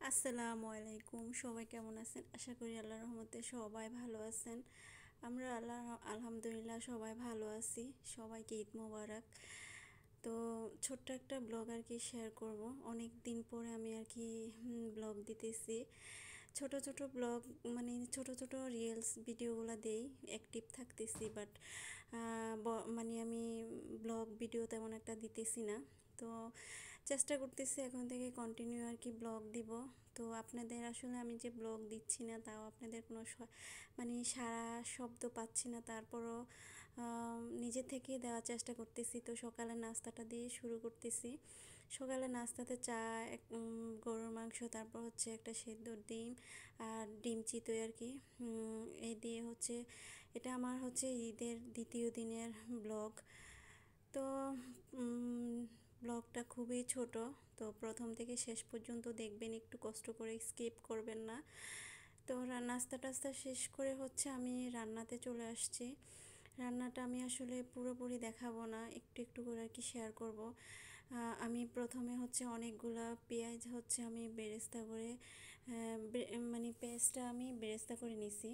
আসসালামু আলাইকুম। সবাই কেমন আছেন? আশা করি আল্লাহর রহমতে সবাই ভালো আছেন। আমরা আলহামদুলিল্লাহ সবাই ভালো আছি। সবাইকে ঈদ মোবারক। তো ছোট্ট একটা ব্লগ আর কি শেয়ার করব। অনেক দিন পরে আমি আর কি ব্লগ দিতেছি। ছোট ছোট ব্লগ, মানে ছোট ছোট রিলস ভিডিওগুলো দেই, অ্যাক্টিভ থাকতেছি, বাট মানে আমি ব্লগ ভিডিও তেমন একটা দিতেছি না। তো চেষ্টা করতেছি এখন থেকে কন্টিনিউ আর কি ব্লগ দিব। তো আপনাদের আসলে আমি যে ব্লগ দিচ্ছি না, তাও আপনাদের কোনো মানে সারা শব্দ পাচ্ছি না, তারপরও নিজে থেকে দেওয়ার চেষ্টা করতেছি। তো সকালে নাস্তাটা দিয়ে শুরু করতেছি। সকালে নাস্তাতে চা, গরুর মাংস, তারপর হচ্ছে একটা সেদ্ধ ডিম আর ডিম চিতই আর কি। এই দিয়ে হচ্ছে, এটা আমার হচ্ছে ঈদের দ্বিতীয় দিনের ব্লগ। তো ব্লগটা খুবই ছোট। তো প্রথম থেকে শেষ পর্যন্ত দেখবেন, একটু কষ্ট করে স্কিপ করবেন না। তো নাস্তা টাস্তা শেষ করে হচ্ছে আমি রান্নাতে চলে আসছি। রান্নাটা আমি আসলে পুরোপুরি দেখাবো না, একটু একটু করে আর কি শেয়ার করব। আমি প্রথমে হচ্ছে অনেকগুলা পেঁয়াজ হচ্ছে আমি বেরেস্তা করে, মানে পেঁয়াজটা আমি বেরেস্তা করে নিছি।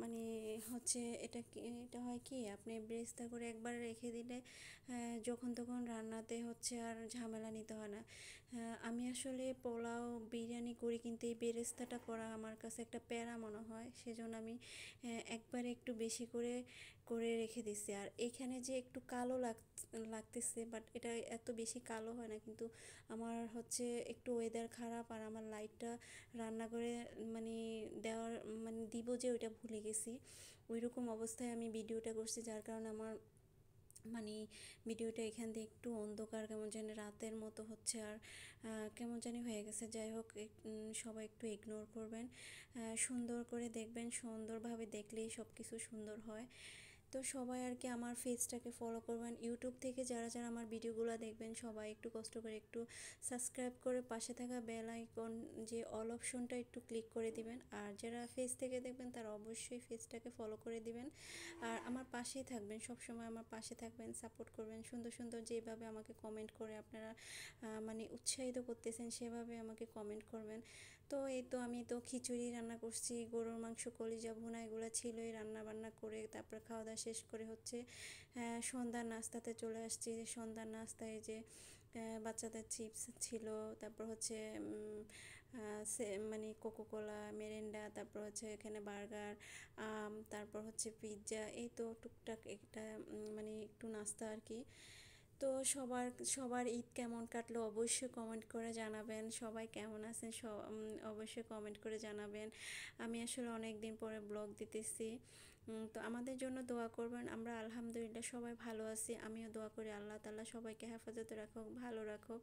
মানে হচ্ছে এটা হয় কি, আপনি বেরেস্তা করে একবার রেখে দিলে যখন তখন রান্নাতে হচ্ছে আর ঝামেলা নিতে হয় না। আমি আসলে পোলাও বিরিয়ানি করি, কিন্তু এই বেরেস্তাটা করা আমার কাছে একটা প্যারা মনে হয়, সেজন্য আমি একবারে একটু বেশি করে করে রেখে দিছি। আর এখানে যে একটু কালো লাগতেছে, বাট এটা এত বেশি কালো হয় না, কিন্তু আমার হচ্ছে একটু ওয়েদার খারাপ, আর আমার লাইটটা রান্না করে মানে দেওয়ার মানে দিব যে ওইটা ভুলে গেছি। ওইরকম অবস্থায় আমি ভিডিওটা করছি, যার কারণে আমার মানে ভিডিওটা এখান দিয়ে একটু অন্ধকার, কেমন জানি রাতের মতো হচ্ছে, আর কেমন জানি হয়ে গেছে। যাই হোক, সবাই একটু ইগনোর করবেন, সুন্দর করে দেখবেন। সুন্দরভাবে দেখলেই সব কিছু সুন্দর হয়। তো সবাই আর কি আমার পেজটাকে ফলো করবেন। ইউটিউব থেকে যারা যারা আমার ভিডিওগুলো দেখবেন, সবাই একটু কষ্ট করে একটু সাবস্ক্রাইব করে পাশে থাকা বেল আইকন যে অল অপশনটা একটু ক্লিক করে দিবেন। আর যারা পেজ থেকে দেখবেন তারা অবশ্যই পেজটাকে ফলো করে দিবেন। আর আমার পাশেই থাকবেন, সব সময় আমার পাশে থাকবেন, সাপোর্ট করবেন। সুন্দর সুন্দর যেভাবে আমাকে কমেন্ট করে আপনারা মানে উৎসাহিত করতেছেন, সেভাবে আমাকে কমেন্ট করবেন। তো এই তো আমি তো খিচুড়ি রান্না করছি, গরুর মাংস, কলিজা ভুনা, এগুলো ছিলই। রান্না বান্না করে তারপর খাওয়া দাওয়া শেষ করে হচ্ছে সন্ধ্যার নাস্তাতে চলে আসছি। সন্ধ্যার নাস্তায় যে বাচ্চাদের চিপস ছিল, তারপর হচ্ছে মানে কোকোকোলা, মেরেন্ডা, তারপর হচ্ছে এখানে বার্গার, তারপর হচ্ছে পিৎজা, এই তো টুকটাক একটা মানে একটু নাস্তা আর কি। তো সবার সবার ঈদ কেমন কাটলো অবশ্যই কমেন্ট করে জানাবেন। সবাই কেমন আছেন অবশ্যই কমেন্ট করে জানাবেন। আমি আসলে অনেক দিন পরে ব্লগ দিতেছি। তো আমাদের জন্য দোয়া করবেন। আমরা আলহামদুলিল্লাহ সবাই ভালো আছি। আমিও দোয়া করি আল্লাহ তাআলা সবাইকে হেফাজতে রাখুক, ভালো রাখুক।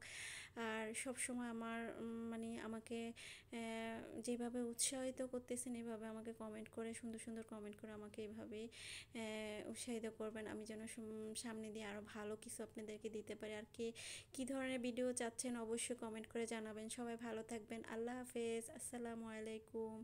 আর সব সময় আমার মানে আমাকে যেভাবে উৎসাহিত করতেছেন, এভাবে আমাকে কমেন্ট করে, সুন্দর সুন্দর কমেন্ট করে আমাকে এভাবেই উৎসাহিত করবেন। আমি যেন সামনে দিয়ে আরও ভালো কিছু আপনাদেরকে দিতে পারি। আর কী ধরনের ভিডিও চাচ্ছেন অবশ্যই কমেন্ট করে জানাবেন। সবাই ভালো থাকবেন। আল্লাহ হাফেজ। আসসালামু আলাইকুম।